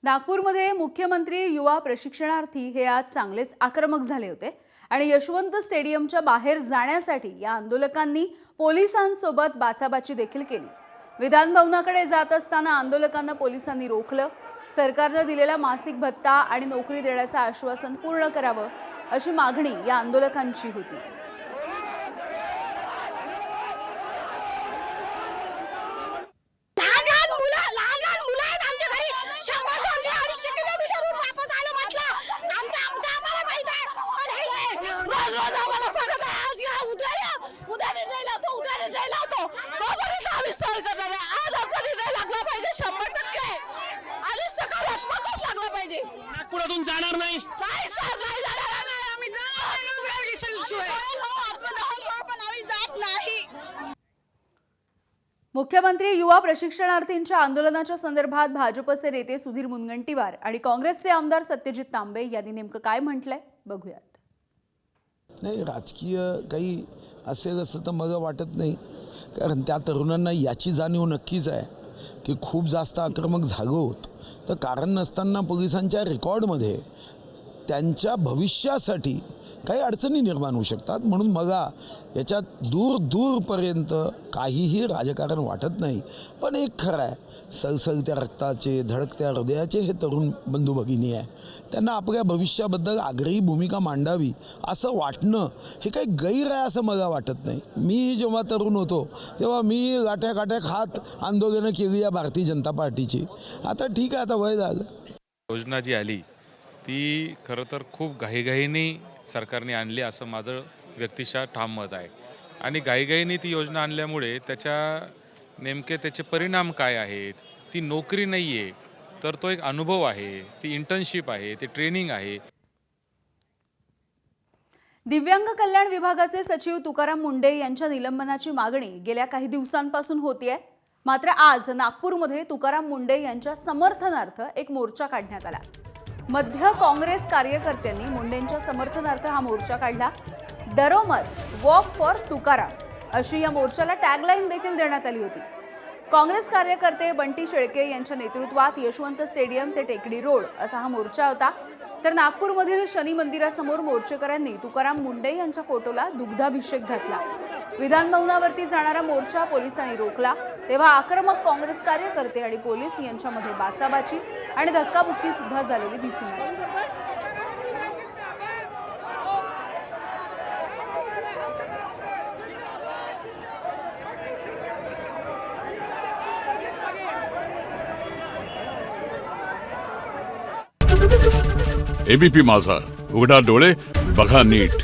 नागपूरमध्ये मुख्यमंत्री युवा प्रशिक्षणार्थी हे आज चांगलेच आक्रमक झाले होते आणि यशवंत स्टेडियमच्या बाहेर जाण्यासाठी या आंदोलकांनी पोलिसांसोबत बाचाबाची देखील केली। विधान भवनाकडे जात असताना आंदोलकांना पोलिसांनी रोखलं। सरकारने दिलेला मासिक भत्ता आणि नोकरी देण्याचं आश्वासन पूर्ण करावं अशी मागणी या आंदोलकांची होती। नागपुरातून जाणार नाही। मुख्यमंत्री युवा प्रशिक्षणार्थींच्या आंदोलनाच्या संदर्भात भाजपचे नेते सुधीर मुनगंटीवार आणि काँग्रेसचे आमदार सत्यजित तांबे यांनी नेमकं काय म्हटलंय बघूयात। नाही, राजकीय काही असेल असं तर मला वाटत नाही, कारण त्या तरुणांना याची जाणीव नक्कीच आहे की खूप जास्त आक्रमक झालो होत तर कारण नसताना पोलिसांच्या रेकॉर्डमध्ये त्यांच्या भविष्यासाठी काही अडचणी निर्माण होऊ शकतात। म्हणून मला याच्यात दूरपर्यंत काहीही राजकारण वाटत नाही। पण एक खरं आहे, सळसळत्या रक्ताचे, धडकत्या हृदयाचे हे तरुण बंधू भगिनी आहे, त्यांना आपल्या भविष्याबद्दल आग्रही भूमिका मांडावी असं वाटणं हे काही गैर आहे असं मला वाटत नाही। मी जेव्हा तरुण होतो तेव्हा मी गाठ्या खात आंदोलनं केली या भारतीय जनता पार्टीची। आता ठीक आहे, आता वय झालं। योजना जी आली ती खरं तर खूप घाईघाईने सरकारने आणली असं माझं व्यक्तिशः ठाम मत आहे। आणि घाईघाईने ती योजना आणल्यामुळे नेमके त्याचे परिणाम काय आहेत? ती नोकरी नाही आहे, तर तो एक अनुभव आहे, ती इंटर्नशिप आहे, ती ट्रेनिंग आहे। दिव्यांग कल्याण विभागाचे सचिव तुकाराम मुंडे यांच्या निलंबनाची मागणी गेल्या काही दिवसांपासून होतीये। मात्र आज नागपूरमध्ये तुकाराम मुंडे यांच्या समर्थनार्थ एक मोर्चा काढण्यात आला। मध्य काँग्रेस कार्यकर्त्यांनी मुंडेंच्या समर्थनार्थ हा मोर्चा काढला। डरो मत, वॉक फॉर तुकाराम अशी या मोर्चाला टॅगलाईन देखील देण्यात आली होती। काँग्रेस कार्यकर्ते बंटी शेळके यांच्या नेतृत्वात यशवंत स्टेडियम ते टेकडी रोड असा हा मोर्चा होता। तर नागपूरमधील शनी मंदिरासमोर मोर्चेकऱ्यांनी तुकाराम मुंडे यांच्या फोटोला दुग्धाभिषेक घातला। विधान भवनावरती जाणारा मोर्चा पोलिसांनी रोखला, तेव्हा आक्रमक काँग्रेस कार्यकर्ते आणि पोलीस यांच्यामध्ये बाचाबाची आणि धक्काबुक्की सुद्धा झालेली दिसून आली। एबीपी माझा, उघडा डोळे बघा नीट।